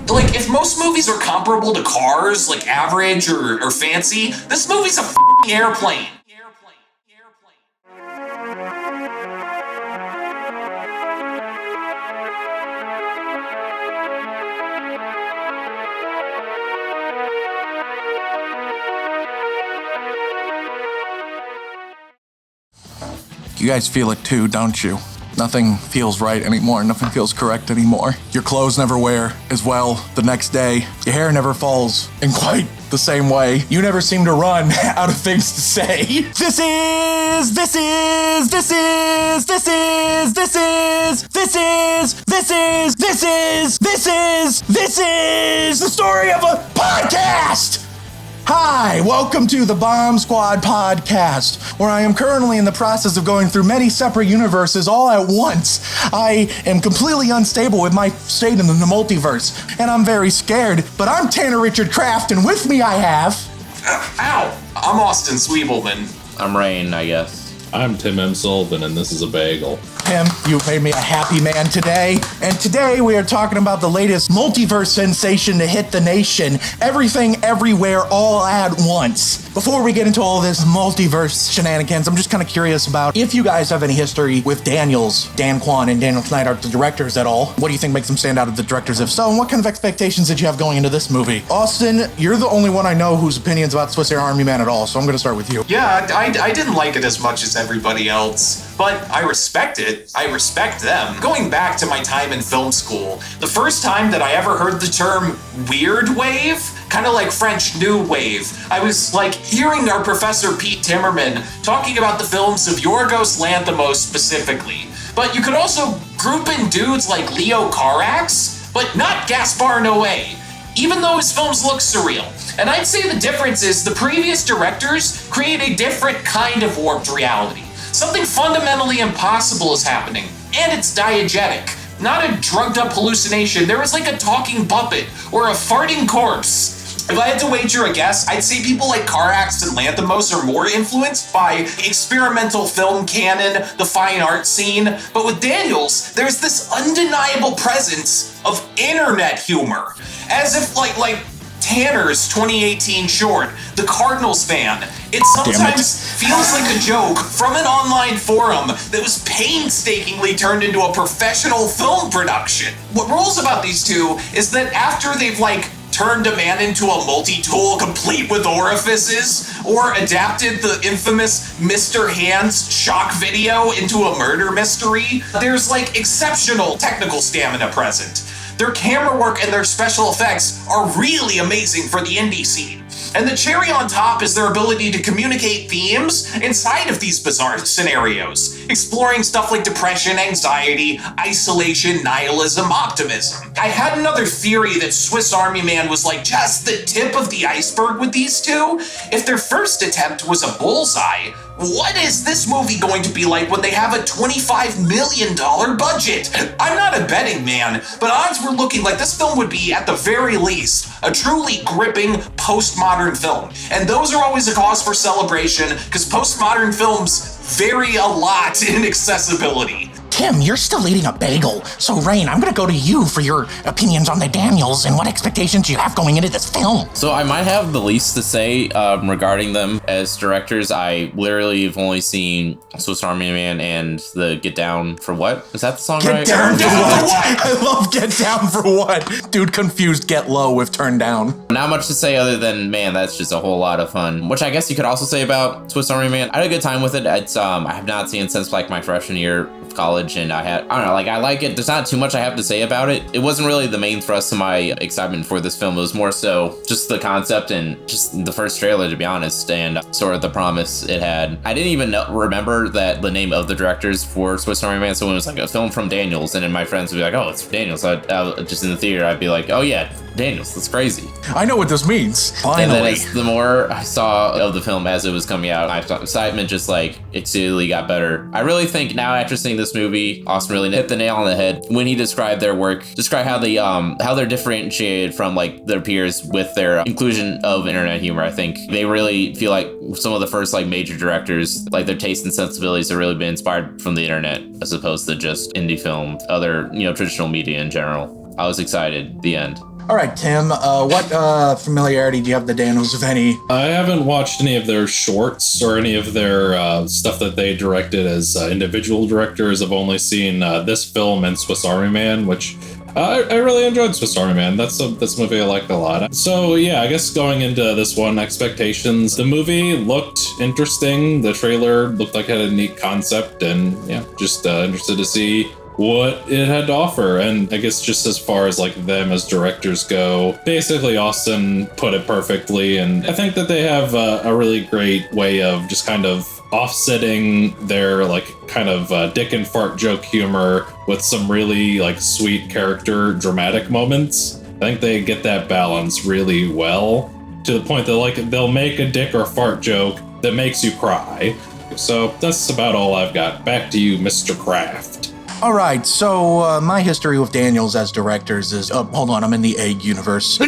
Like, if most movies are comparable to Cars, like average or fancy, this movie's a f***ing airplane. You guys feel it too, don't you? Nothing feels right anymore. Nothing feels correct anymore. Your clothes never wear as well the next day. Your hair never falls in quite the same way. You never seem to run out of things to say. This is the story of a podcast! Hi, welcome to the Bomb Squad podcast, where I am currently in the process of going through many separate universes all at once. I am completely unstable with my state in the multiverse, and I'm very scared, but I'm Tanner Richard Kraft, and with me I have... Ow! I'm Austin Sweebleman. I'm Rein, I guess. I'm Tim M. Sullivan, and this is a bagel. Tim, you made me a happy man today. And today we are talking about the latest multiverse sensation to hit the nation. Everything, everywhere, all at once. Before we get into all this multiverse shenanigans, I'm just kind of curious about if you guys have any history with Daniels, Dan Kwan and Daniel Scheinert, the directors at all. What do you think makes them stand out as the directors? If so, and what kind of expectations did you have going into this movie? Austin, you're the only one I know whose opinions about Swiss Army Man at all, so I'm going to start with you. Yeah, I didn't like it as much as everybody else, but I respect it. I respect them. Going back to my time in film school, the first time that I ever heard the term weird wave, kind of like French New Wave, I was like hearing our professor Pete Timmerman talking about the films of Yorgos Lanthimos specifically. But you could also group in dudes like Leo Carax, but not Gaspar Noé, even though his films look surreal. And I'd say the difference is the previous directors create a different kind of warped reality. Something fundamentally impossible is happening, and it's diegetic. Not a drugged up hallucination. There is like a talking puppet or a farting corpse. If I had to wager a guess, I'd say people like Carax and Lanthimos are more influenced by experimental film canon, the fine art scene. But with Daniels, there's this undeniable presence of internet humor. As if like Tanner's 2018 short, The Cardinals Fan. It sometimes feels like a joke from an online forum that was painstakingly turned into a professional film production. What rules about these two is that after they've turned a man into a multi-tool complete with orifices, or adapted the infamous Mr. Hands shock video into a murder mystery, there's exceptional technical stamina present. Their camera work and their special effects are really amazing for the indie scene. And the cherry on top is their ability to communicate themes inside of these bizarre scenarios, exploring stuff like depression, anxiety, isolation, nihilism, optimism. I had another theory that Swiss Army Man was just the tip of the iceberg with these two. If their first attempt was a bullseye, what is this movie going to be like when they have a $25 million budget? I'm not a betting man, but odds were looking like this film would be, at the very least, a truly gripping postmodern film. And those are always a cause for celebration, because postmodern films vary a lot in accessibility. Tim, you're still eating a bagel. So, Rein, I'm going to go to you for your opinions on the Daniels and what expectations you have going into this film. So I might have the least to say regarding them as directors. I literally have only seen Swiss Army Man and the Get Down for What? Is that the song, right? Get Down for What? I love Get Down for What. Dude confused Get Low with Turn Down. Not much to say other than, man, that's just a whole lot of fun. Which I guess you could also say about Swiss Army Man. I had a good time with it. It's I have not seen it since my freshman year of college, and I don't know, I like it. There's not too much I have to say about it. It wasn't really the main thrust of my excitement for this film. It was more so just the concept and just the first trailer, to be honest, and sort of the promise it had. I didn't even remember that the name of the directors for Swiss Army Man, so when it was a film from Daniels, and then my friends would be like, oh, it's Daniels. Just in the theater, I'd be like, oh yeah, Daniels, that's crazy. I know what this means. Finally. And then the more I saw of the film as it was coming out, my excitement just exceedingly got better. I really think now, after seeing this movie, Austin really hit the nail on the head when he described their work, described how they how they're differentiated from their peers with their inclusion of internet humor. I think they really feel like some of the first major directors, their taste and sensibilities have really been inspired from the internet as opposed to just indie film, other traditional media in general. I was excited. The end. All right, Tim, what familiarity do you have with the Daniels, if any? I haven't watched any of their shorts or any of their stuff that they directed as individual directors. I've only seen this film and Swiss Army Man, which I really enjoyed Swiss Army Man. That's a movie I liked a lot. So yeah, I guess going into this one, expectations. The movie looked interesting. The trailer looked like it had a neat concept, and yeah, just interested to see what it had to offer. And I guess just as far as like them as directors go, basically Austin put it perfectly. And I think that they have a really great way of just kind of offsetting their like kind of dick and fart joke humor with some really like sweet character dramatic moments. I think they get that balance really well, to the point that like they'll make a dick or fart joke that makes you cry. So that's about all I've got. Back to you, Mr. Kraft. All right, so my history with Daniels as directors is... hold on, I'm in the egg universe.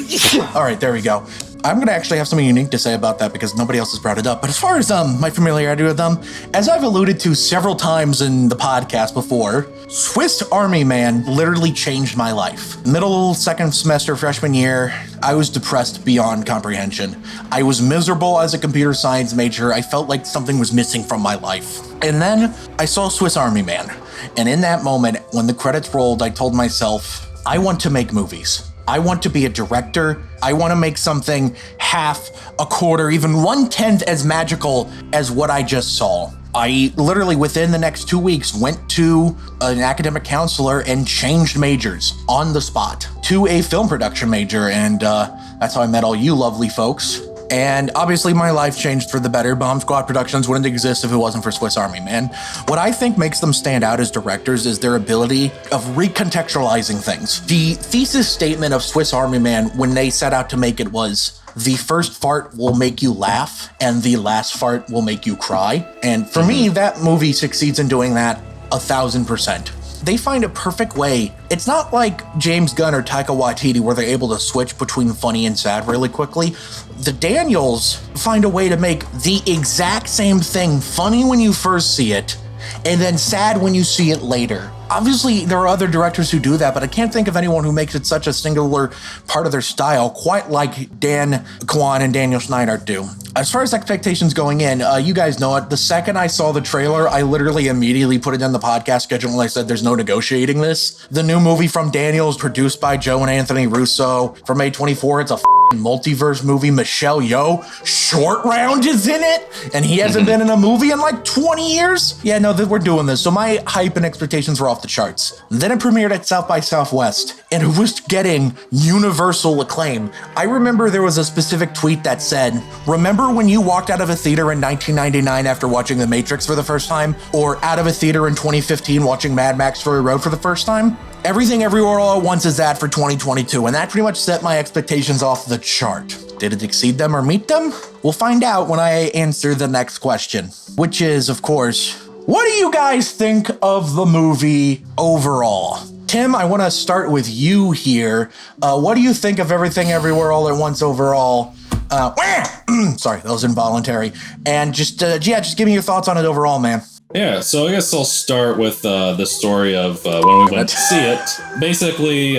All right, there we go. I'm going to actually have something unique to say about that because nobody else has brought it up. But as far as my familiarity with them, as I've alluded to several times in the podcast before, Swiss Army Man literally changed my life. Middle second semester freshman year, I was depressed beyond comprehension. I was miserable as a computer science major. I felt like something was missing from my life. And then I saw Swiss Army Man. And in that moment, when the credits rolled, I told myself, I want to make movies. I want to be a director. I want to make something half, a quarter, even 1/10 as magical as what I just saw. I literally, within the next 2 weeks, went to an academic counselor and changed majors on the spot to a film production major. And that's how I met all you lovely folks. And obviously my life changed for the better. Bomb Squad Productions wouldn't exist if it wasn't for Swiss Army Man. What I think makes them stand out as directors is their ability of recontextualizing things. The thesis statement of Swiss Army Man when they set out to make it was, the first fart will make you laugh and the last fart will make you cry. And for me, that movie succeeds in doing that 1,000%. They find a perfect way. It's not like James Gunn or Taika Waititi where they're able to switch between funny and sad really quickly. The Daniels find a way to make the exact same thing funny when you first see it, and then sad when you see it later. Obviously, there are other directors who do that, but I can't think of anyone who makes it such a singular part of their style, quite like Dan Kwan and Daniel Scheinert do. As far as expectations going in, you guys know it. The second I saw the trailer, I literally immediately put it in the podcast schedule and I said there's no negotiating this. The new movie from Daniels, produced by Joe and Anthony Russo from A24, it's a multiverse movie. Michelle Yeoh, Short Round is in it, and he hasn't been in a movie in like 20 years. Yeah, no, we're doing this. So my hype and expectations were off the charts. Then it premiered at South by Southwest, and it was getting universal acclaim. I remember there was a specific tweet that said, remember when you walked out of a theater in 1999 after watching The Matrix for the first time, or out of a theater in 2015 watching Mad Max Fury Road for the first time? Everything Everywhere All at Once is that for 2022, and that pretty much set my expectations off the chart. Did it exceed them or meet them? We'll find out when I answer the next question, which is, of course, what do you guys think of the movie overall? Tim, I want to start with you here. What do you think of Everything Everywhere All at Once overall? Sorry, that was involuntary. And just give me your thoughts on it overall, man. Yeah, so I guess I'll start with the story of when we went to see it. Basically,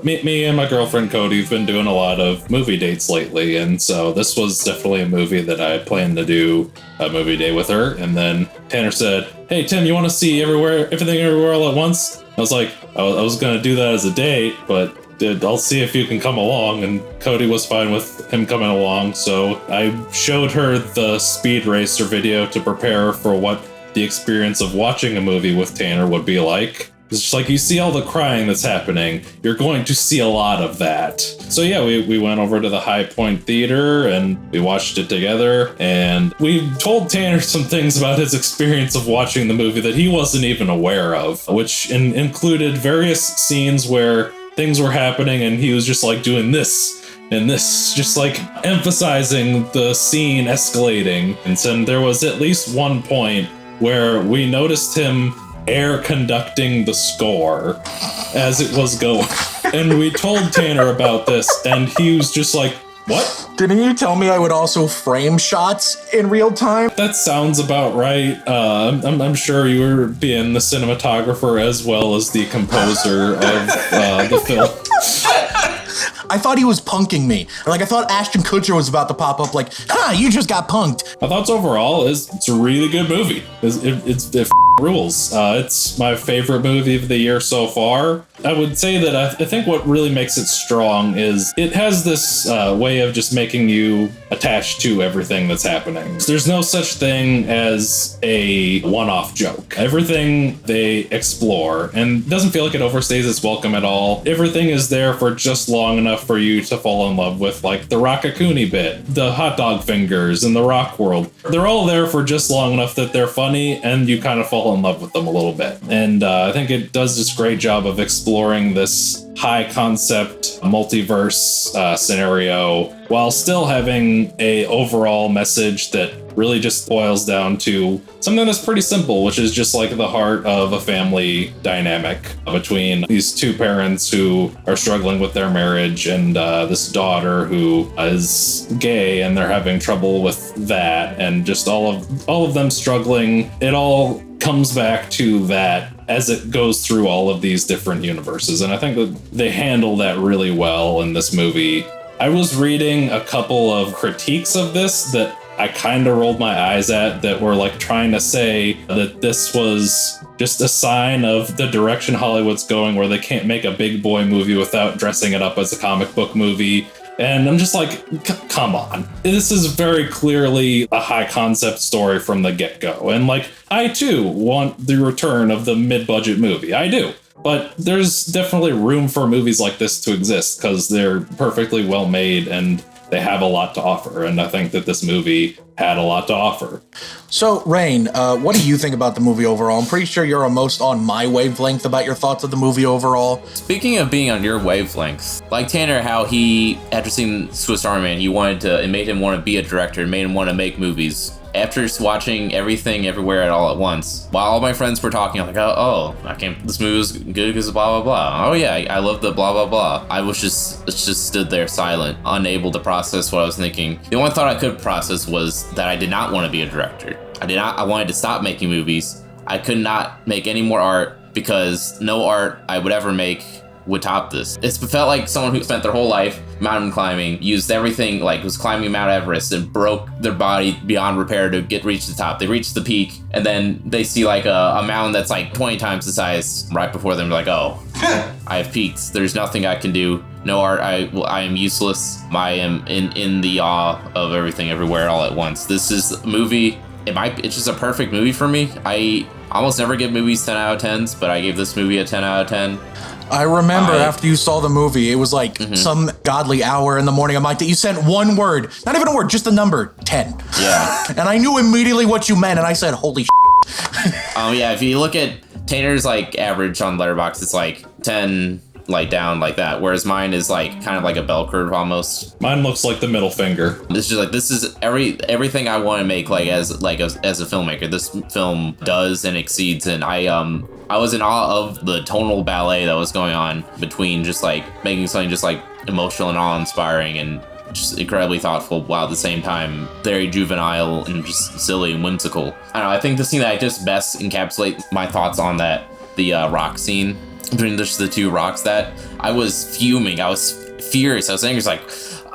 me and my girlfriend Cody have been doing a lot of movie dates lately, and so this was definitely a movie that I planned to do a movie day with her. And then Tanner said, "Hey Tim, you want to see Everything Everywhere All at Once?" I was like, I was going to do that as a date, but I'll see if you can come along. And Cody was fine with him coming along, so I showed her the Speed Racer video to prepare her for what the experience of watching a movie with Tanner would be like. It's just like, you see all the crying that's happening, you're going to see a lot of that. So yeah, we went over to the High Point Theater and we watched it together, and we told Tanner some things about his experience of watching the movie that he wasn't even aware of, which included various scenes where things were happening and he was just like doing this and this, just like emphasizing the scene escalating. And then there was at least one point where we noticed him air conducting the score as it was going. And we told Tanner about this, and he was just like, what? Didn't you tell me I would also frame shots in real time? That sounds about right. I'm sure you were being the cinematographer as well as the composer of the film. I thought he was punking me. Like, I thought Ashton Kutcher was about to pop up like, you just got punked. My thoughts overall is it's a really good movie. It rules. It's my favorite movie of the year so far. I would say that I think what really makes it strong is it has this way of just making you attached to everything that's happening. There's no such thing as a one-off joke. Everything they explore, and it doesn't feel like it overstays its welcome at all. Everything is there for just long enough for you to fall in love with, like the Rockakuni bit, the hot dog fingers, and the rock world. They're all there for just long enough that they're funny, and you kind of fall in love with them a little bit. And I think it does this great job of exploring this high concept multiverse scenario while still having a overall message that really just boils down to something that's pretty simple, which is just like the heart of a family dynamic between these two parents who are struggling with their marriage and this daughter who is gay and they're having trouble with that, and just all of them struggling. It all comes back to that as it goes through all of these different universes. And I think that they handle that really well in this movie. I was reading a couple of critiques of this that I kind of rolled my eyes at, that were like trying to say that this was just a sign of the direction Hollywood's going, where they can't make a big boy movie without dressing it up as a comic book movie. And I'm just like, come on. This is very clearly a high concept story from the get-go. And like, I too want the return of the mid-budget movie. I do. But there's definitely room for movies like this to exist because they're perfectly well made and they have a lot to offer. And I think that this movie had a lot to offer. So, Rein, what do you think about the movie overall? I'm pretty sure you're almost on my wavelength about your thoughts of the movie overall. Speaking of being on your wavelength, like Tanner, how he, after seeing Swiss Army Man, it made him want to be a director, it made him want to make movies. After watching Everything Everywhere All at Once, while all my friends were talking, I'm like, this movie was good because blah, blah, blah. Oh yeah, I love the blah, blah, blah. I was just stood there silent, unable to process what I was thinking. The only thought I could process was that I did not want to be a director. I wanted to stop making movies. I could not make any more art because no art I would ever make would top this. It felt like someone who spent their whole life mountain climbing, used everything, like was climbing Mount Everest, and broke their body beyond repair to reach the top. They reach the peak, and then they see like a mountain that's like 20 times the size right before them. They're like, oh, I have peaked. There's nothing I can do. No art. I am useless. I am in the awe of Everything Everywhere All at Once. This is a movie. It's just a perfect movie for me. I almost never give movies 10 out of 10s, but I gave this movie a 10 out of 10. I remember after you saw the movie, it was like some godly hour in the morning. I'm like, you sent one word, not even a word, just the number 10. Yeah. And I knew immediately what you meant, and I said, holy yeah, if you look at Tanner's like average on Letterboxd, it's like 10 like down like that, whereas mine is like kind of like a bell curve almost. Mine looks like the middle finger. It's just like, this is everything I want to make like as a filmmaker. This film does and exceeds, and I was in awe of the tonal ballet that was going on between just like making something just like emotional and awe-inspiring and just incredibly thoughtful, while at the same time very juvenile and just silly and whimsical. I don't know, I think the scene that I just best encapsulate my thoughts on that, the rock scene between just the two rocks, that I was fuming, I was furious, I was angry. It's like,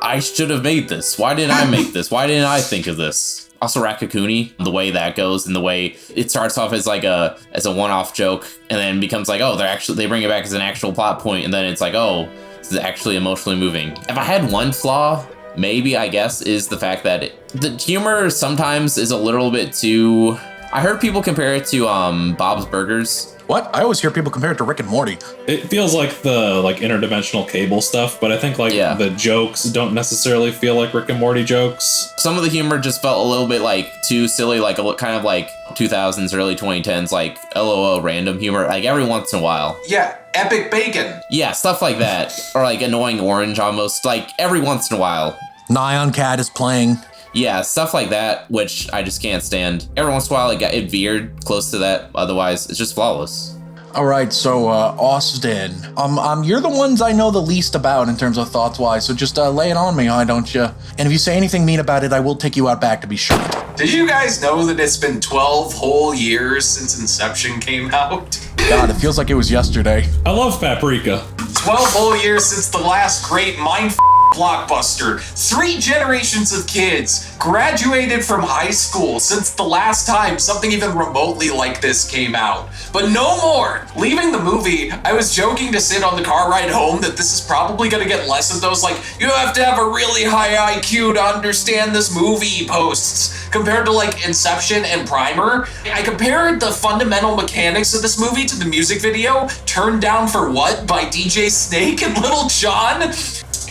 I should have made this. Why didn't I make this? Why didn't I think of this? Also, Raccacoonie, the way that goes and the way it starts off as like a one-off joke and then becomes like, oh, they bring it back as an actual plot point, and then it's like, oh, this is actually emotionally moving. If I had one flaw, maybe, I guess, is the fact that the humor sometimes is a little bit too... I heard people compare it to Bob's Burgers. What? I always hear people compare it to Rick and Morty. It feels like the interdimensional cable stuff, but I think the jokes don't necessarily feel like Rick and Morty jokes. Some of the humor just felt a little bit like too silly, like kind of like 2000s, early 2010s, like LOL random humor, like every once in a while. Yeah, epic bacon. Yeah, stuff like that. Or like annoying orange almost, like every once in a while. Nyan Cat is playing. Yeah, stuff like that, which I just can't stand. Every once in a while, it veered close to that. Otherwise, it's just flawless. All right, so Austin, you're the ones I know the least about in terms of thoughts-wise, so just lay it on me, why don't you? And if you say anything mean about it, I will take you out back to be sure. Did you guys know that it's been 12 whole years since Inception came out? God, it feels like it was yesterday. I love Paprika. 12 whole years since the last great mind blockbuster. 3 generations of kids graduated from high school since the last time something even remotely like this came out. But no more. Leaving the movie, I was joking to Sid on the car ride home that this is probably going to get less of those, like, you have to have a really high IQ to understand this movie posts, compared to, like, Inception and Primer. I compared the fundamental mechanics of this movie to the music video, Turned Down for What by DJ Snake and Lil Jon.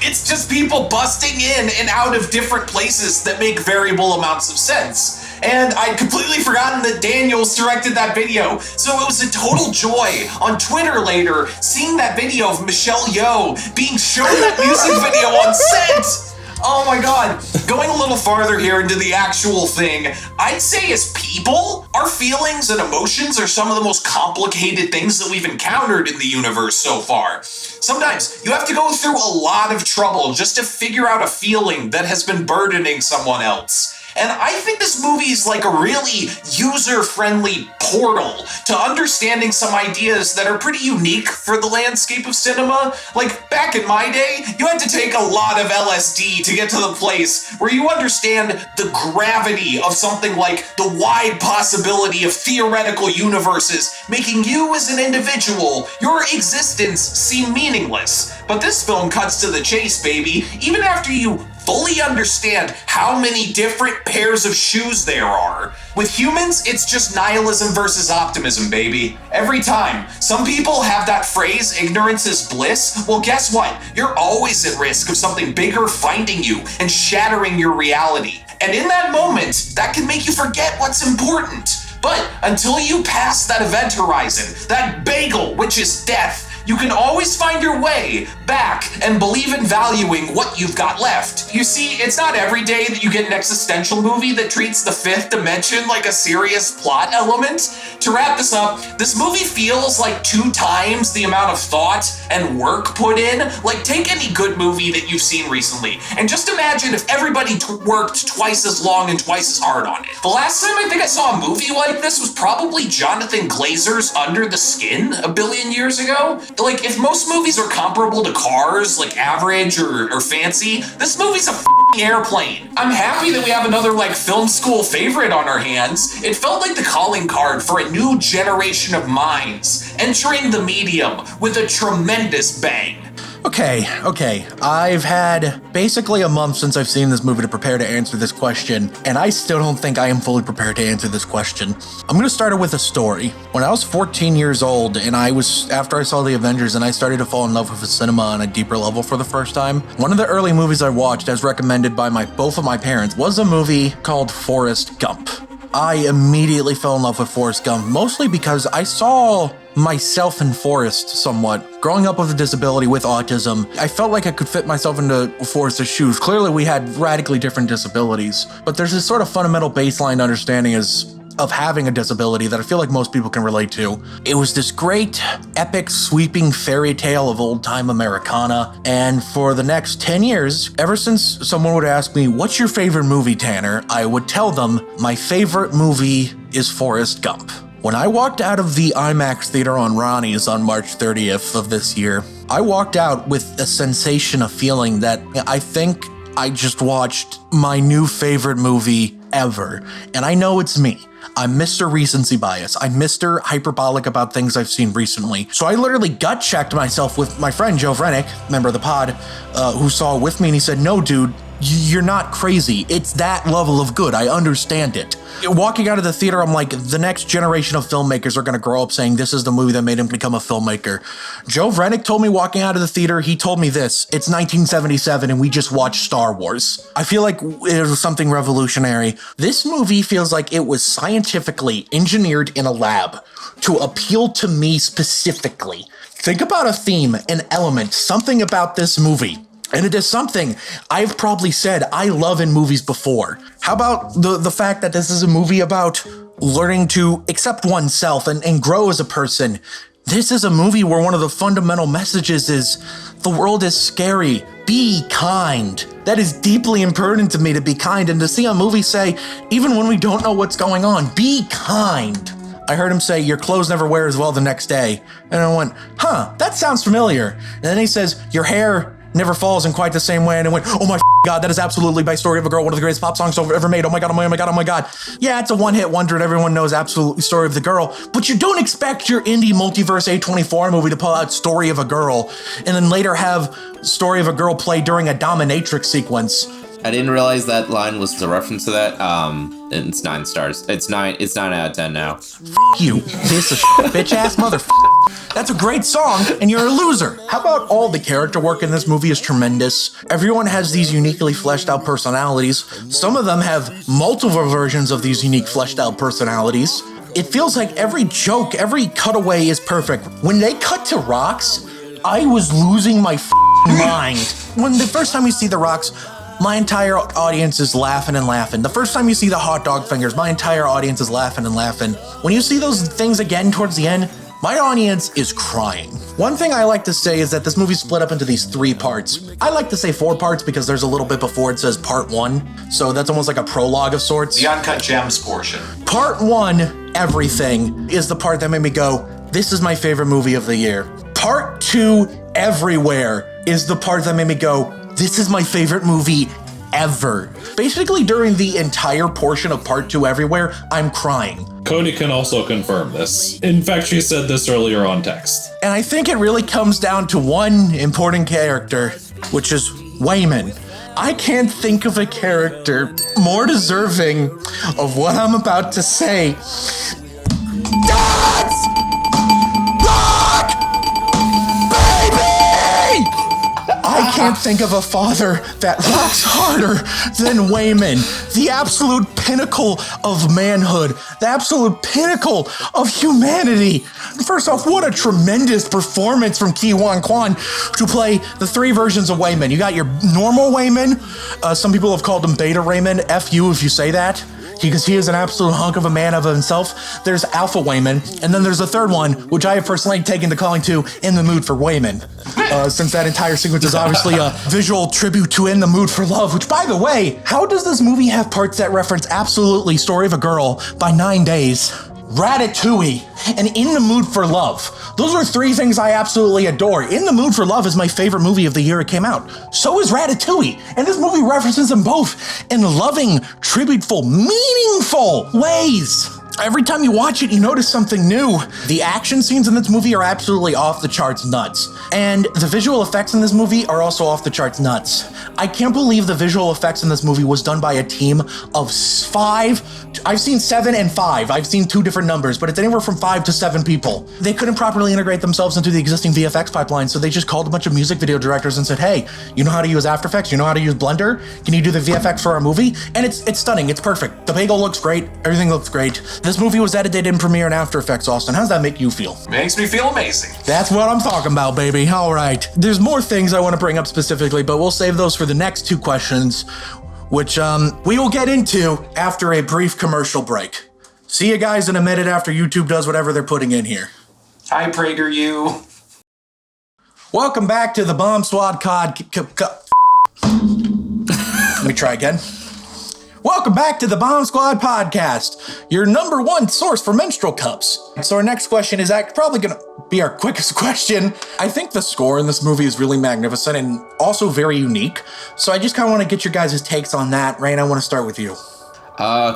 It's just people busting in and out of different places that make variable amounts of sense. And I'd completely forgotten that Daniels directed that video. So it was a total joy on Twitter later, seeing that video of Michelle Yeoh being shown that music video on set. Oh my god. Going a little farther here into the actual thing, I'd say as people, our feelings and emotions are some of the most complicated things that we've encountered in the universe so far. Sometimes you have to go through a lot of trouble just to figure out a feeling that has been burdening someone else. And I think this movie is like a really user-friendly portal to understanding some ideas that are pretty unique for the landscape of cinema. Like, back in my day, you had to take a lot of LSD to get to the place where you understand the gravity of something like the wide possibility of theoretical universes, making you as an individual, your existence, seem meaningless. But this film cuts to the chase, baby. Even after you fully understand how many different pairs of shoes there are. With humans, it's just nihilism versus optimism, baby. Every time. Some people have that phrase, ignorance is bliss. Well, guess what? You're always at risk of something bigger finding you and shattering your reality. And in that moment, that can make you forget what's important. But until you pass that event horizon, that bagel, which is death, you can always find your way back and believe in valuing what you've got left. You see, it's not every day that you get an existential movie that treats the fifth dimension like a serious plot element. To wrap this up, this movie feels like 2 times the amount of thought and work put in. Like, take any good movie that you've seen recently, and just imagine if everybody worked twice as long and twice as hard on it. The last time I think I saw a movie like this was probably Jonathan Glazer's Under the Skin a billion years ago. Like, if most movies are comparable to Cars, like average or fancy, this movie's a f***ing airplane. I'm happy that we have another, like, film school favorite on our hands. It felt like the calling card for a new generation of minds entering the medium with a tremendous bang. Okay. I've had basically a month since I've seen this movie to prepare to answer this question, and I still don't think I am fully prepared to answer this question. I'm gonna start it with a story. When I was 14 years old, and after I saw The Avengers, and I started to fall in love with the cinema on a deeper level for the first time, one of the early movies I watched, as recommended by both of my parents, was a movie called Forrest Gump. I immediately fell in love with Forrest Gump, mostly because I saw myself in Forrest somewhat. Growing up with a disability with autism, I felt like I could fit myself into Forrest's shoes. Clearly, we had radically different disabilities, but there's this sort of fundamental baseline understanding of having a disability that I feel like most people can relate to. It was this great, epic, sweeping fairy tale of old-time Americana, and for the next 10 years, ever since someone would ask me, "What's your favorite movie, Tanner?" I would tell them, my favorite movie is Forrest Gump. When I walked out of the IMAX theater on Ronnie's on March 30th of this year, I walked out with a sensation of feeling that I think I just watched my new favorite movie ever. And I know it's me. I'm Mr. Recency Bias. I'm Mr. Hyperbolic about things I've seen recently. So I literally gut checked myself with my friend Joe Vrenick, member of the pod, who saw it with me, and he said, "No, dude, you're not crazy. It's that level of good. I understand it." Walking out of the theater, I'm like, the next generation of filmmakers are going to grow up saying this is the movie that made him become a filmmaker. Joe Vrenick told me walking out of the theater, he told me this: it's 1977 and we just watched Star Wars. I feel like it was something revolutionary. This movie feels like it was scientifically engineered in a lab to appeal to me specifically. Think about a theme, an element, something about this movie. And it is something I've probably said I love in movies before. How about the fact that this is a movie about learning to accept oneself and grow as a person? This is a movie where one of the fundamental messages is the world is scary. Be kind. That is deeply important to me, to be kind, and to see a movie say, even when we don't know what's going on, be kind. I heard him say, your clothes never wear as well the next day. And I went, huh, that sounds familiar. And then he says, your hair never falls in quite the same way. And I went, oh my God, that is absolutely by Story of a Girl, one of the greatest pop songs ever made. Oh my God, oh my God, oh my God. Yeah, it's a one-hit wonder and everyone knows absolutely Story of the Girl, but you don't expect your indie multiverse A24 movie to pull out Story of a Girl and then later have Story of a Girl play during a dominatrix sequence. I didn't realize that line was a reference to that. It's 9 stars. It's 9 out of 10 now. You piece of bitch ass motherfucker. That's a great song, and you're a loser. How about all the character work in this movie is tremendous. Everyone has these uniquely fleshed out personalities. Some of them have multiple versions of these unique fleshed out personalities. It feels like every joke, every cutaway is perfect. When they cut to rocks, I was losing my mind. When the first time you see the rocks, my entire audience is laughing and laughing. The first time you see the hot dog fingers, my entire audience is laughing and laughing. When you see those things again towards the end, my audience is crying. One thing I like to say is that this movie's split up into these 3 parts. I like to say 4 parts because there's a little bit before it says part 1. So that's almost like a prologue of sorts. The Uncut Gems portion. Part 1, everything, is the part that made me go, this is my favorite movie of the year. Part 2, everywhere, is the part that made me go, this is my favorite movie ever. Basically, during the entire portion of part 2 everywhere, I'm crying. Cody can also confirm this. In fact, she said this earlier on text. And I think it really comes down to one important character, which is Wayman. I can't think of a character more deserving of what I'm about to say. Dance! Rock! Baby! I can't think of a father that rocks harder than Wayman. The absolute pinnacle of manhood. The absolute pinnacle of humanity. First off, what a tremendous performance from Kwan to play the 3 versions of Wayman. You got your normal Wayman. Some people have called him Beta Raymond. F you if you say that. Because he is an absolute hunk of a man of himself. There's Alpha Wayman, and then there's a third one, which I have personally taken to calling to In the Mood for Wayman. Since that entire sequence is obviously a visual tribute to In the Mood for Love, which, by the way, how does this movie have parts that reference absolutely Story of a Girl by 9 Days, Ratatouille, and In the Mood for Love? Those are 3 things I absolutely adore. In the Mood for Love is my favorite movie of the year it came out. So is Ratatouille. And this movie references them both in loving, tributeful, meaningful ways. Every time you watch it, you notice something new. The action scenes in this movie are absolutely off the charts nuts. And the visual effects in this movie are also off the charts nuts. I can't believe the visual effects in this movie was done by a team of 5. I've seen 7 and 5. I've seen 2 different numbers, but it's anywhere from 5 to 7 people. They couldn't properly integrate themselves into the existing VFX pipeline, so they just called a bunch of music video directors and said, hey, you know how to use After Effects? You know how to use Blender? Can you do the VFX for our movie? And it's stunning. It's perfect. The bagel looks great. Everything looks great. This movie was edited in Premiere and After Effects, Austin. How does that make you feel? Makes me feel amazing. That's what I'm talking about, baby. All right. There's more things I want to bring up specifically, but we'll save those for the next 2 questions, which we will get into after a brief commercial break. See you guys in a minute after YouTube does whatever they're putting in here. Hi, Prater you. Welcome back to the Bomb Squad Let me try again. Welcome back to the Bomb Squad Podcast, your number 1 source for menstrual cups. So our next question is probably going to be our quickest question. I think the score in this movie is really magnificent and also very unique. So I just kind of want to get your guys' takes on that. Rein, I want to start with you.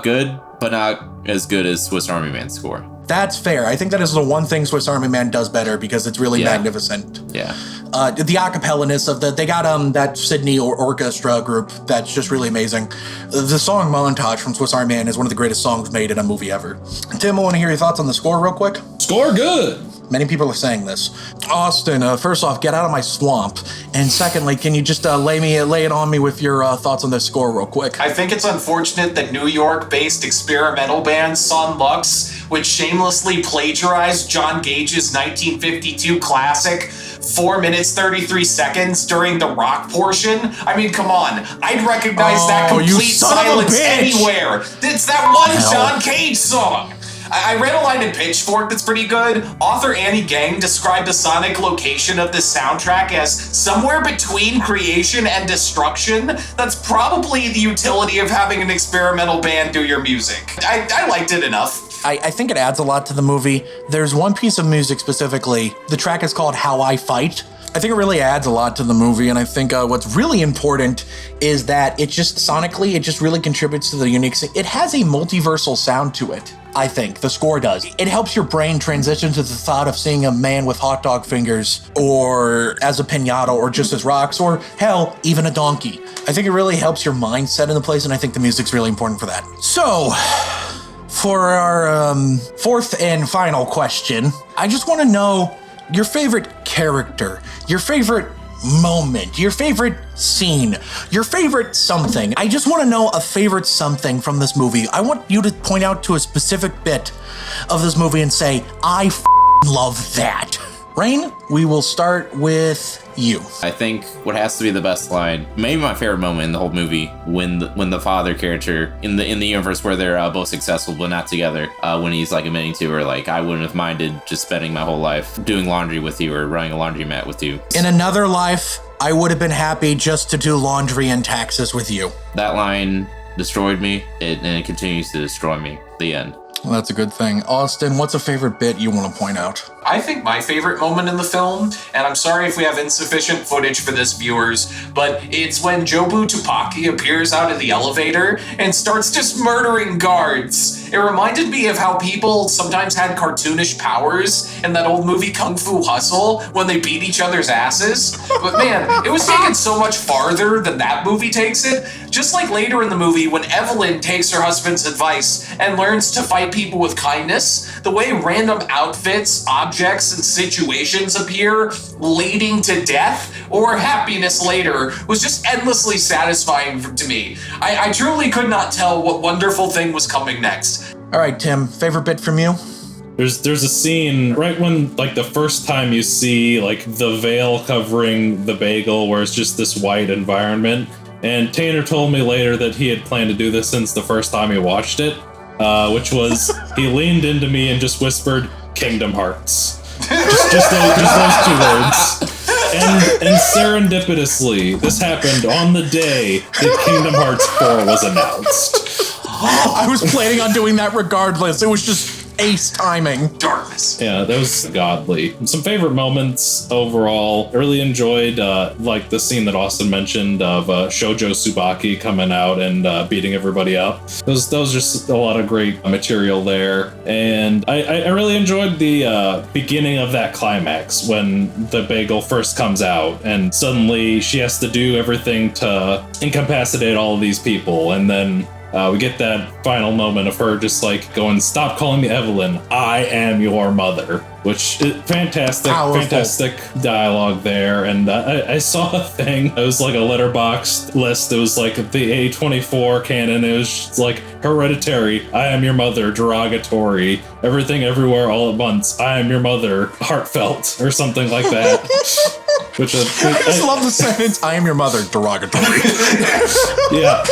Good, but not as good as Swiss Army Man's score. That's fair. I think that is the one thing Swiss Army Man does better because it's really magnificent. Yeah. The acapella-ness of they got that Sydney orchestra group that's just really amazing. The song Montage from Swiss Army Man is one of the greatest songs made in a movie ever. Tim, I want to hear your thoughts on the score real quick. Score good. Many people are saying this. Austin, first off, get out of my swamp. And secondly, can you just lay it on me with your thoughts on this score real quick? I think it's unfortunate that New York-based experimental band Son Lux, which shamelessly plagiarized John Gage's 1952 classic 4 minutes 33 seconds during the rock portion. I mean, come on. I'd recognize that complete silence anywhere. It's that one John Cage song. I read a line in Pitchfork that's pretty good. Author Annie Gang described the sonic location of this soundtrack as somewhere between creation and destruction. That's probably the utility of having an experimental band do your music. I liked it enough. I think it adds a lot to the movie. There's one piece of music specifically. The track is called How I Fight. I think it really adds a lot to the movie, and I think what's really important is that it just sonically, it just really contributes to the unique. It has a multiversal sound to it, I think. The score does. It helps your brain transition to the thought of seeing a man with hot dog fingers, or as a pinata, or just as rocks, or hell, even a donkey. I think it really helps your mind set into place, and I think the music's really important for that. So, for our fourth and final question, I just want to know your favorite character, your favorite moment, your favorite scene, your favorite something. I just want to know a favorite something from this movie. I want you to point out to a specific bit of this movie and say, I love that. Rein, we will start with you. I think what has to be the best line, maybe my favorite moment in the whole movie, when the father character in the universe where they're both successful but not together, when he's like admitting to her, like, I wouldn't have minded just spending my whole life doing laundry with you or running a laundromat with you. In another life, I would have been happy just to do laundry and taxes with you. That line destroyed me, and it continues to destroy me. The end. Well, that's a good thing. Austin, what's a favorite bit you want to point out? I think my favorite moment in the film, and I'm sorry if we have insufficient footage for this, viewers, but it's when Jobu Tupaki appears out of the elevator and starts just murdering guards. It reminded me of how people sometimes had cartoonish powers in that old movie Kung Fu Hustle when they beat each other's asses. But man, it was taken so much farther than that movie takes it. Just like later in the movie when Evelyn takes her husband's advice and learns to fight people with kindness, the way random outfits, objects, and situations appear, leading to death or happiness later, was just endlessly satisfying to me. I truly could not tell what wonderful thing was coming next. All right, Tim, favorite bit from you? There's a scene right when, like, the first time you see, like, the veil covering the bagel where it's just this white environment. And Tanner told me later that he had planned to do this since the first time he watched it, which was he leaned into me and just whispered, Kingdom Hearts. Just those two words. And serendipitously, this happened on the day that Kingdom Hearts 4 was announced. I was planning on doing that regardless. It was just ace timing. Darkness. Yeah, that was godly. Some favorite moments overall. I really enjoyed like the scene that Austin mentioned of Shoujo Tsubaki coming out and beating everybody up. That was just a lot of great material there. And I really enjoyed the beginning of that climax when the bagel first comes out and suddenly she has to do everything to incapacitate all of these people. And then we get that final moment of her just like going, stop calling me Evelyn, I am your mother, which is fantastic, Powerful. Fantastic dialogue there. And I saw a thing, it was like a letterboxd list, it was like the A24 canon, it was just like Hereditary, I am your mother, derogatory, Everything Everywhere All at Once, I am your mother, heartfelt, or something like that. Which I just love the sentence, I am your mother, derogatory. Yeah.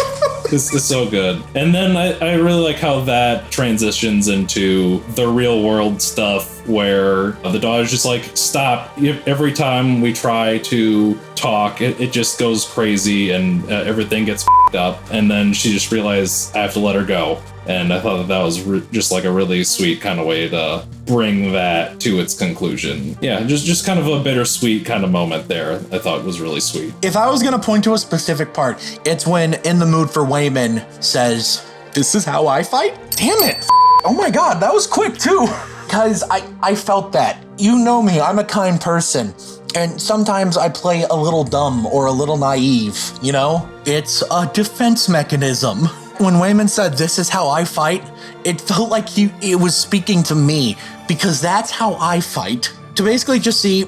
It's so good. And then I really like how that transitions into the real world stuff where the daughter's just like, stop. Every time we try to talk, it just goes crazy and everything gets f***ed up. And then she just realized I have to let her go. And I thought that was just like a really sweet kind of way to bring that to its conclusion. Yeah, just kind of a bittersweet kind of moment there. I thought was really sweet. If I was going to point to a specific part, it's when In the Mood for Wayman says, this is how I fight? Damn it. Oh my God, that was quick too. Because I felt that. You know me, I'm a kind person. And sometimes I play a little dumb or a little naive, you know? It's a defense mechanism. When Wayman said, this is how I fight, it felt like it was speaking to me, because that's how I fight. To basically just see,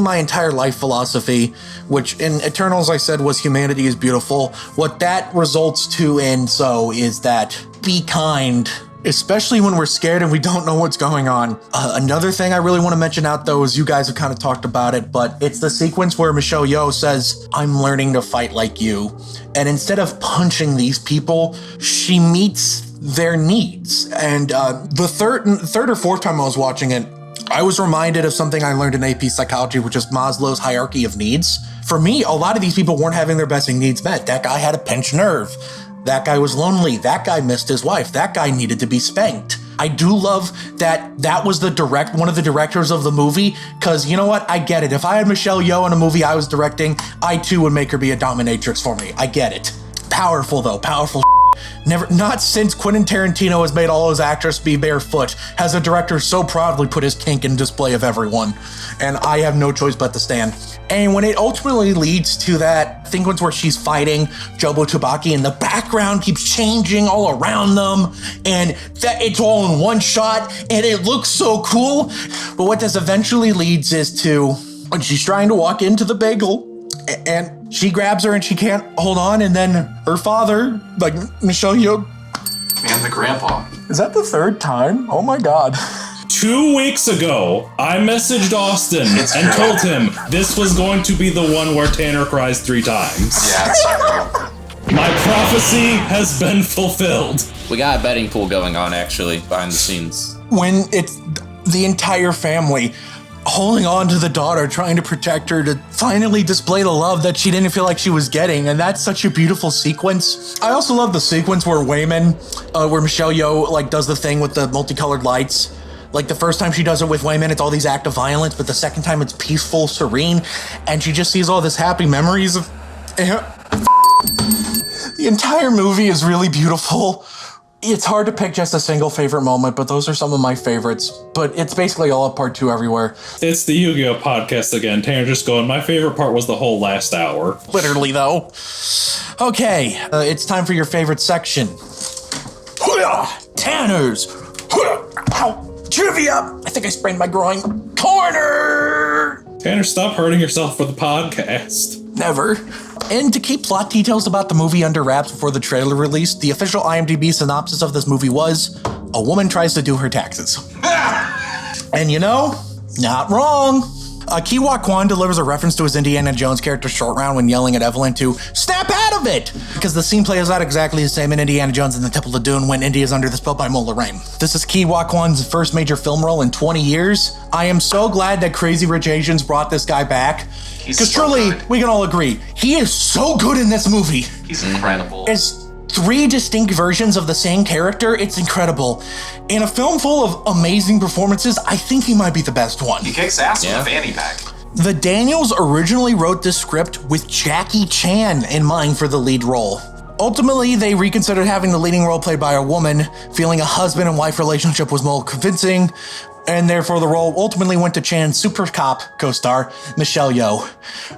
my entire life philosophy, which in Eternals I said was humanity is beautiful. What that results to in so is that be kind, especially when we're scared and we don't know what's going on. Another thing I really want to mention out though is you guys have kind of talked about it, but it's the sequence where Michelle Yeoh says, I'm learning to fight like you. And instead of punching these people, she meets their needs. And the third or fourth time I was watching it, I was reminded of something I learned in AP psychology, which is Maslow's hierarchy of needs. For me, a lot of these people weren't having their basic needs met. That guy had a pinched nerve. That guy was lonely. That guy missed his wife. That guy needed to be spanked. I do love that was one of the directors of the movie, because you know what? I get it. If I had Michelle Yeoh in a movie I was directing, I too would make her be a dominatrix for me. I get it. Powerful though, powerful. Not since Quentin Tarantino has made all his actors be barefoot has a director so proudly put his kink in display of everyone. And I have no choice but to stand. And when it ultimately leads to that sequence where she's fighting Jobu Tupaki and the background keeps changing all around them and that it's all in one shot and it looks so cool. But what this eventually leads is to when she's trying to walk into the bagel and she grabs her and she can't hold on, and then her father, like Michelle Yeoh. And the grandpa. Is that the third time? Oh my God. 2 weeks ago, I messaged Austin and told him this was going to be the one where Tanner cries 3 times. Yeah, it's true. My prophecy has been fulfilled. We got a betting pool going on, actually, behind the scenes. When it's the entire family holding on to the daughter, trying to protect her to finally display the love that she didn't feel like she was getting. And that's such a beautiful sequence. I also love the sequence where where Michelle Yeoh like does the thing with the multicolored lights. Like the first time she does it with Wayman, it's all these acts of violence, but the second time it's peaceful, serene, and she just sees all this happy memories of... The entire movie is really beautiful. It's hard to pick just a single favorite moment, but those are some of my favorites. But it's basically all of part 2 everywhere. It's the Yu-Gi-Oh! Podcast again. Tanner just going, my favorite part was the whole last hour. Literally, though. Okay, it's time for your favorite section. Tanner's Trivia! I think I sprained my groin. Corner! Tanner, stop hurting yourself for the podcast. Never. And to keep plot details about the movie under wraps before the trailer released, the official IMDb synopsis of this movie was, a woman tries to do her taxes. And you know, not wrong. Kwan delivers a reference to his Indiana Jones character Short Round when yelling at Evelyn to snap out of it, because the scene plays out exactly the same in Indiana Jones and the Temple of Doom when Indy is under the spell by Mola Rein. This is Kwan's first major film role in 20 years. I am so glad that Crazy Rich Asians brought this guy back, because so truly, good. We can all agree, he is so good in this movie. He's incredible. It's 3 distinct versions of the same character. It's incredible. In a film full of amazing performances, I think he might be the best one. He kicks ass with a fanny pack. The Daniels originally wrote this script with Jackie Chan in mind for the lead role. Ultimately, they reconsidered having the leading role played by a woman, feeling a husband and wife relationship was more convincing, and therefore the role ultimately went to Chan's super cop co-star, Michelle Yeoh.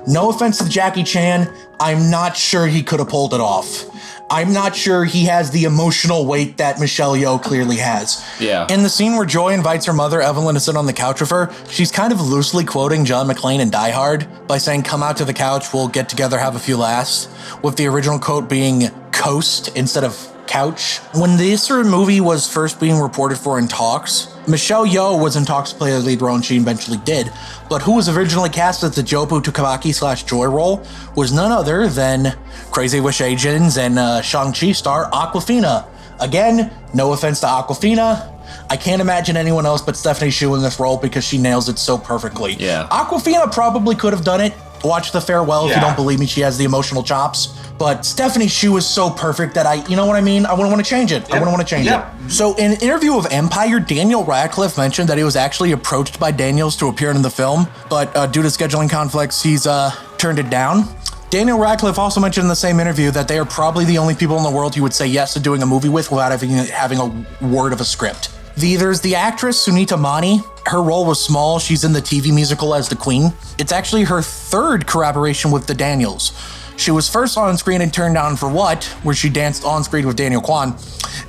No offense to Jackie Chan, I'm not sure he could have pulled it off. I'm not sure he has the emotional weight that Michelle Yeoh clearly has. Yeah. In the scene where Joy invites her mother, Evelyn, to sit on the couch with her, she's kind of loosely quoting John McClane in Die Hard by saying, come out to the couch, we'll get together, have a few laughs, with the original quote being coast instead of couch. When this movie was first being reported for in talks, Michelle Yeoh was in talks to play the lead role and she eventually did, but who was originally cast as the Jobu Tupaki / Joy role was none other than Crazy Rich Asians and Shang-Chi star Awkwafina. Again, no offense to Awkwafina, I can't imagine anyone else but Stephanie Hsu in this role because she nails it so perfectly. Yeah. Awkwafina probably could have done it. Watch The Farewell if you don't believe me, she has the emotional chops. But Stephanie Hsu is so perfect that you know what I mean? I wouldn't want to change it. I wouldn't want to change it. So in an interview with Empire, Daniel Radcliffe mentioned that he was actually approached by Daniels to appear in the film, but due to scheduling conflicts, he's turned it down. Daniel Radcliffe also mentioned in the same interview that they are probably the only people in the world he would say yes to doing a movie with without having a word of a script. There's the actress Sunita Mani. Her role was small. She's in the TV musical as the Queen. It's actually her 3rd collaboration with the Daniels. She was first on screen in Turn Down for What, where she danced on screen with Daniel Kwan.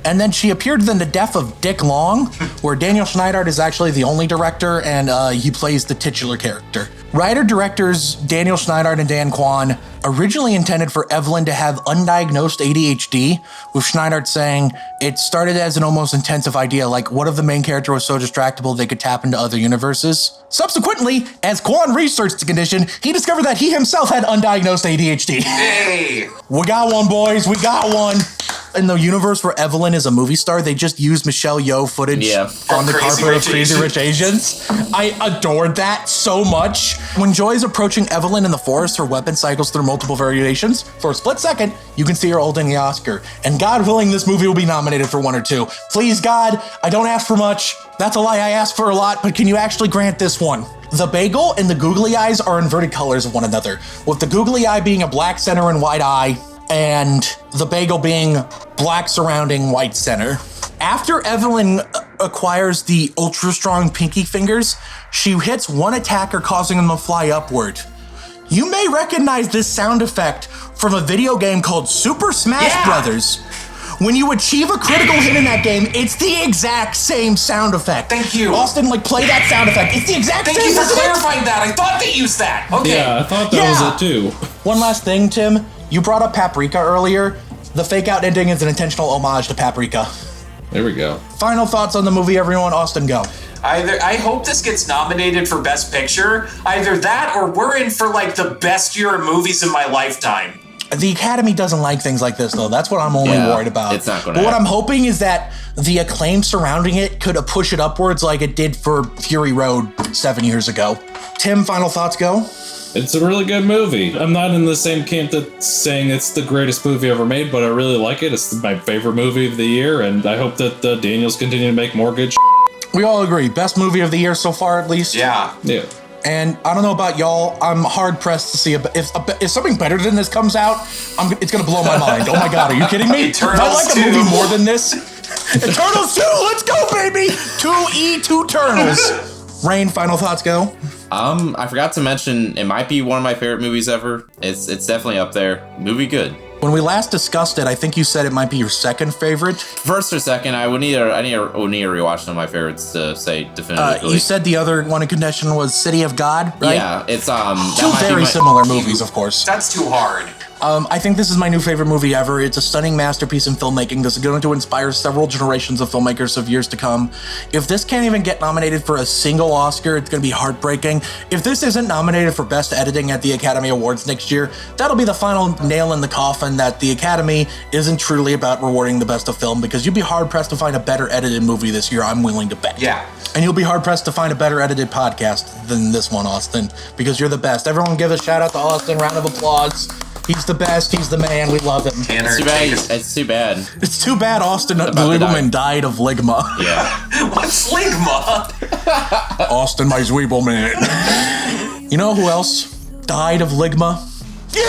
And then she appeared in The Death of Dick Long, where Daniel Scheinert is actually the only director and he plays the titular character. Writer-directors Daniel Scheinert and Dan Kwan originally intended for Evelyn to have undiagnosed ADHD, with Scheinert saying it started as an almost intensive idea, like what if the main character was so distractible they could tap into other universes? Subsequently, as Kwan researched the condition, he discovered that he himself had undiagnosed ADHD. Hey! We got one, boys, we got one. in the universe where Evelyn is a movie star, they just use Michelle Yeoh footage on the carpet of Crazy Rich Asians. I adored that so much. When Joy is approaching Evelyn in the forest, her weapon cycles through multiple variations. For a split second, you can see her holding the Oscar. And God willing, this movie will be nominated for 1 or 2. Please, God, I don't ask for much. That's a lie, I ask for a lot, but can you actually grant this one? The bagel and the googly eyes are inverted colors of one another, with the googly eye being a black center and white eye, and the bagel being black surrounding white center. After Evelyn acquires the ultra strong pinky fingers, she hits one attacker, causing them to fly upward. You may recognize this sound effect from a video game called Super Smash Brothers. When you achieve a critical hit in that game, it's the exact same sound effect. Thank you. Austin, play that sound effect. It's the exact same. Thank you for clarifying that. I thought they used that. Okay. Yeah, I thought that was it too. One last thing, Tim. You brought up Paprika earlier. The fake out ending is an intentional homage to Paprika. There we go. Final thoughts on the movie, everyone. Austin, go. I hope this gets nominated for Best Picture. Either that or we're in for the best year of movies in my lifetime. The Academy doesn't like things like this, though. That's what I'm only worried about. It's not going to But what I'm hoping is that the acclaim surrounding it could push it upwards like it did for Fury Road 7 years ago. Tim, final thoughts, go? It's a really good movie. I'm not in the same camp that's saying it's the greatest movie ever made, but I really like it. It's my favorite movie of the year, and I hope that the Daniels continue to make more good We all agree. Best movie of the year so far, at least? Yeah. Yeah. And I don't know about y'all, I'm hard-pressed to see if something better than this comes out, it's going to blow my mind. Oh my God, are you kidding me? Eternals I like 2. a movie more than this. Eternals 2, let's go, baby! 2 Eternals. Rein, final thoughts, go. I forgot to mention, it might be one of my favorite movies ever. It's definitely up there. Movie good. When we last discussed it, I think you said it might be your second favorite. First or second, I would need to rewatch some of my favorites to say definitively. You said the other one in contention was City of God, right? Yeah, it's Two very similar movies, of course. That's too hard. I think this is my new favorite movie ever. It's a stunning masterpiece in filmmaking that's going to inspire several generations of filmmakers of years to come. If this can't even get nominated for a single Oscar, it's going to be heartbreaking. If this isn't nominated for Best Editing at the Academy Awards next year, that'll be the final nail in the coffin that the Academy isn't truly about rewarding the best of film, because you'd be hard-pressed to find a better edited movie this year, I'm willing to bet. Yeah. And you'll be hard-pressed to find a better edited podcast than this one, Austin, because you're the best. Everyone give a shout-out to Austin. Round of applause. He's the best. He's the man. We love him. Tanner, It's too bad. It's too bad Austin Lieberman died of ligma. Yeah. What's ligma? Austin, my Zweebelman. You know who else died of ligma? You!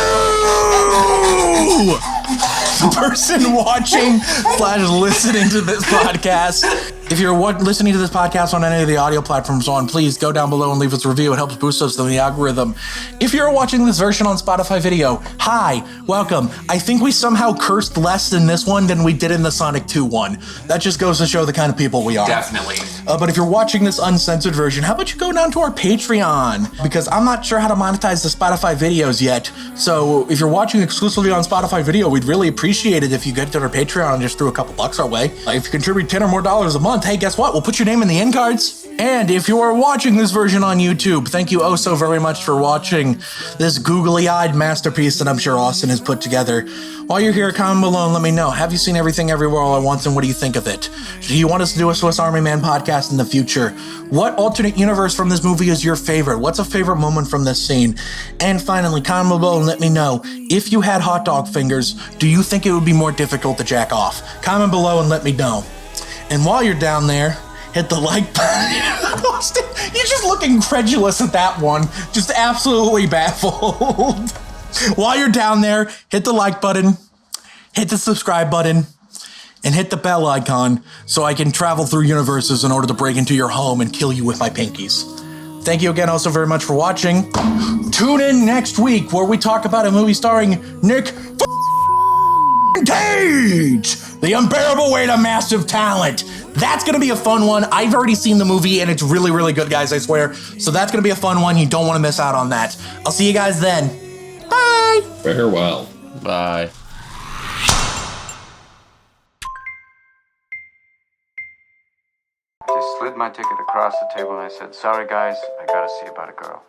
The person watching / listening to this podcast. If you're listening to this podcast on any of the audio platforms please go down below and leave us a review. It helps boost us in the algorithm. If you're watching this version on Spotify video, hi, welcome. I think we somehow cursed less in this one than we did in the Sonic 2 one. That just goes to show the kind of people we are. Definitely. But if you're watching this uncensored version, how about you go down to our Patreon? Because I'm not sure how to monetize the Spotify videos yet. So if you're watching exclusively on Spotify video, we'd really appreciate it if you get to our Patreon and just threw a couple bucks our way. If you contribute $10 or more a month, hey, guess what? We'll put your name in the end cards. And if you are watching this version on YouTube, thank you oh so very much for watching this googly-eyed masterpiece that I'm sure Austin has put together. While you're here, comment below and let me know. Have you seen Everything Everywhere All at Once, and what do you think of it? Do you want us to do a Swiss Army Man podcast in the future? What alternate universe from this movie is your favorite? What's a favorite moment from this scene? And finally, comment below and let me know, if you had hot dog fingers, do you think it would be more difficult to jack off? Comment below and let me know. And while you're down there, hit the like button. Austin, you just look incredulous at that one. Just absolutely baffled. While you're down there, hit the like button, hit the subscribe button, and hit the bell icon so I can travel through universes in order to break into your home and kill you with my pinkies. Thank you again also very much for watching. Tune in next week where we talk about a movie starring Nick Cage, the unbearable weight of massive talent. That's going to be a fun one. I've already seen the movie and it's really, really good, guys, I swear. So that's going to be a fun one. You don't want to miss out on that. I'll see you guys then. Bye. Farewell. Bye. I just slid my ticket across the table and I said, "Sorry guys, I gotta see about a girl."